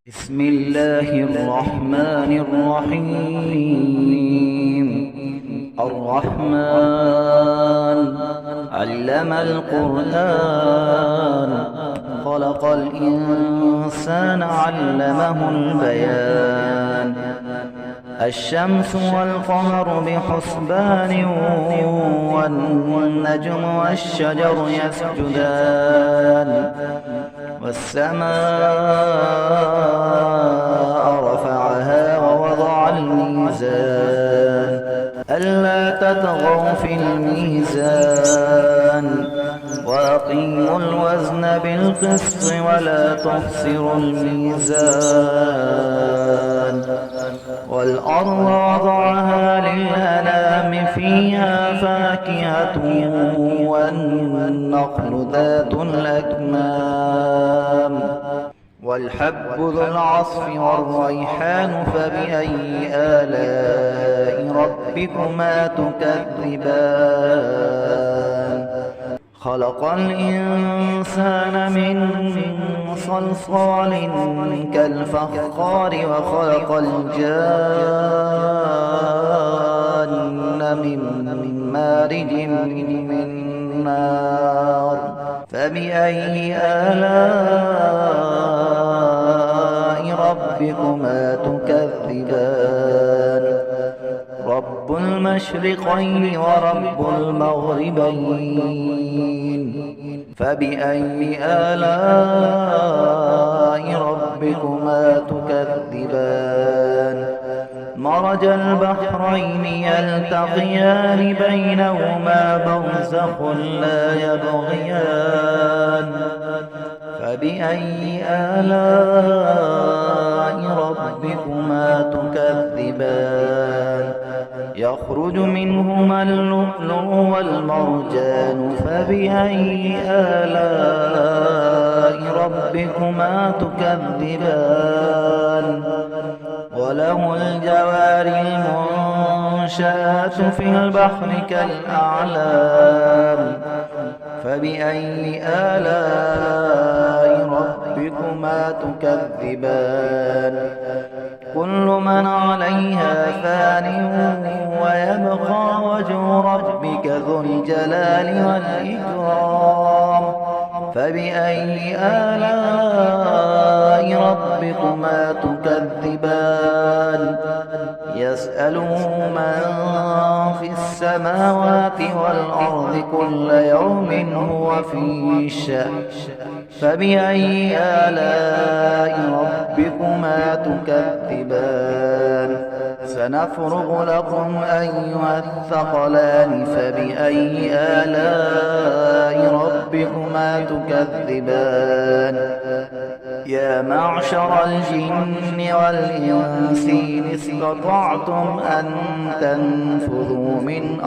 بسم الله الرحمن الرحيم. الرحمن علم القرآن، خلق الإنسان علمه البيان. الشمس والقمر بحسبان، والنجم والشجر يسجدان. والسماء رفعها ووضع الميزان، ألا تطغوا في الميزان، وأقيموا الوزن بالقسط ولا تخسروا الميزان. والأرض وضعها للأنام، فيها فاكهة والنخل ذات الأكمام، والحب ذو العصف والريحان. فبأي آلاء ربكما تكذبان؟ خلق الإنسان من صلصال كالفخار، وخلق الجان من مارج من نار. فبأي آلاء ربكما تكذبان؟ رب المشرقين ورب المغربين، فبأي آلاء ربكما تكذبان؟ مرج البحرين يلتقيان، بينهما برزخ لا يبغيان. فبأي آلاء ربكما تكذبان؟ يخرج منهما اللؤلؤ والمرجان. فبأي آلاء ربكما تكذبان؟ وله الجوار المنشآت في البحر كالأعلام. فبأي آلاء ربكما تكذبان؟ كل من عليها فان، ويبقى وجه ربك ذو الجلال والإكرام. فبأي آلاء ربكما تكذبان؟ يسأله من في السماوات والأرض كل يوم هو في شأن. فبأي آلاء ربكما تكذبان؟ سنفرغ لكم أيها الثقلان. فبأي آلاء ربكما تكذبان؟ يا معشر الجن والإنس إن استطعتم أن تنفذوا من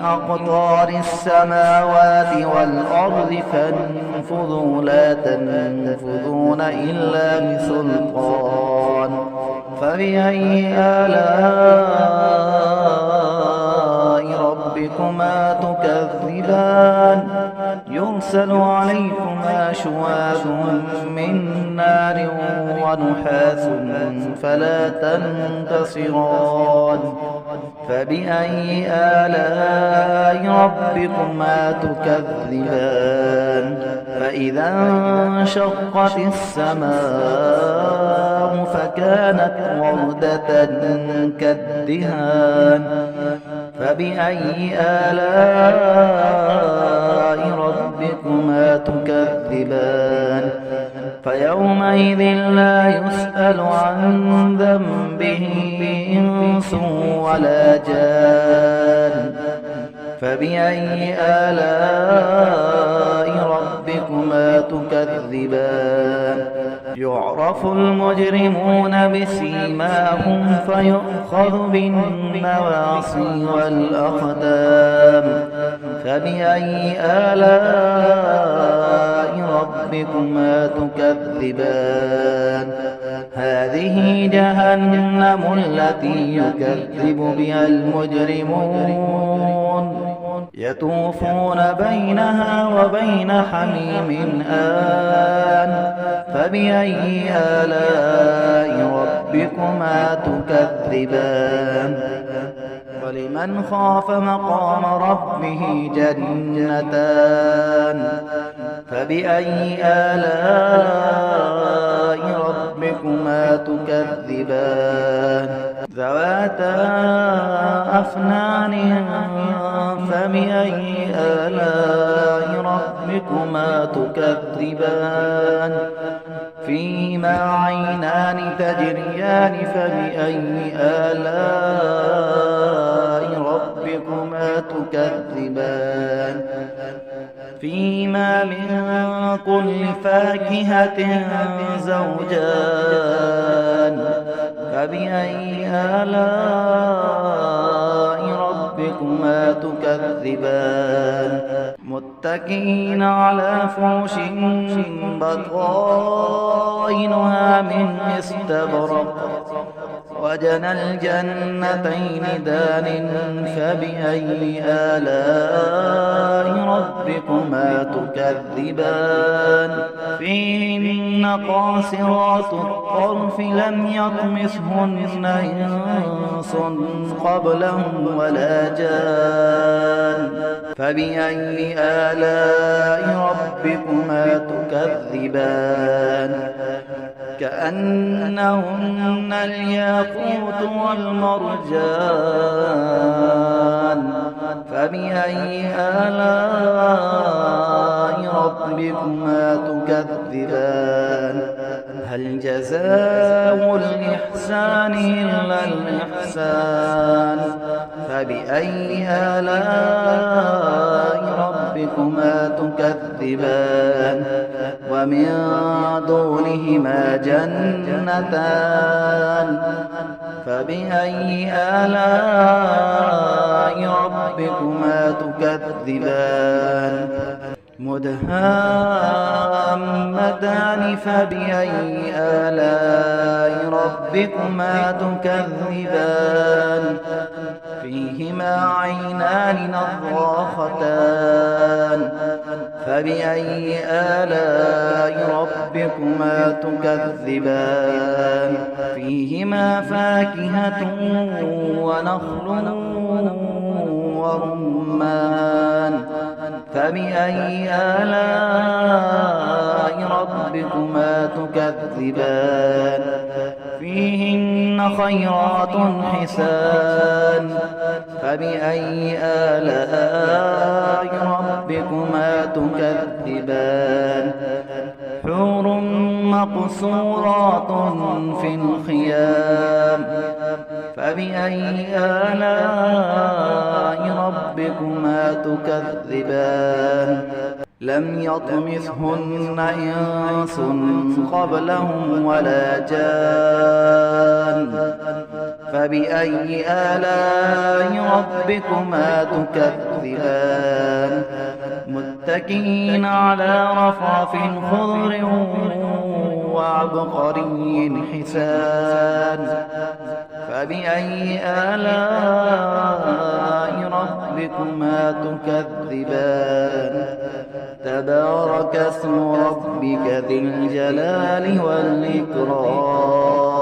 أقطار السماوات والأرض فانفذوا، لا تنفذون إلا بسلطان. فبأي آلاء ربكما تكذبان؟ يرسل عليكما شواظ من نار ونحاس فلا تنتصران. فبأي آلاء ربكما تكذبان؟ فإذا انشقت السماء فكانت وردة كالدهان. فبأي آلاء ربكما تكذبان؟ فيومئذ لا يسأل عن ذنبه إنس ولا جان. فبأي آلاء ربكما تكذبان؟ يعرف المجرمون بسيماهم، فيؤخذ بالنواصي والأقدام. فبأي آلاء ربكما تكذبان؟ هذه جهنم التي يكذب بها المجرمون، يطوفون بينها وبين حميم آن فبأي آلاء ربكما تكذبان ولمن خاف مقام ربه جنتان فبأي آلاء ربكما تكذبان ذواتا أفنان فبأي آلاء ربكما تكذبان فيهما عينان تجريان فبأي آلاء ربكما تكذبان فيهما من كل فاكهة زوجان فبأي آلاء ربكما تكذبان متكئين على فرش بطائنها من استبرق وجنى الجنتين دان فبأي آلاء ربكما تكذبان فيهن قاصرات الطرف لم يطمثهن إنس قبلهم ولا جان فبأي آلاء ربكما تكذبان كأنهن الياقوت والمرجان فبأي آلاء ربكما تكذبان هل جزاء الإحسان إلا الإحسان فبأي آلاء ربكما تكذبان ومن دونهما جنتان فبأي آلاء ربكما تكذبان مدهامتان فبأي آلاء ربكما تكذبان فيهما عينان نضاختان فبأي آلاء ربكما تكذبان فيهما فاكهة ونخل ورمان فبأي آلاء ربكما تكذبان فيهن خيرات حسان فبأي آلاء ربكما تكذبان حور مقصورات في الخيام فبأي آلاء ربكما تكذبان لم يطمثهن إنس قبلهم ولا جان فبأي آلاء ربكما تكذبان متكئين على رفرف خضر وعبقري حسان فبأي آلاء ربكما تكذبان تبارك اسم ربك ذي الجلال والإكرام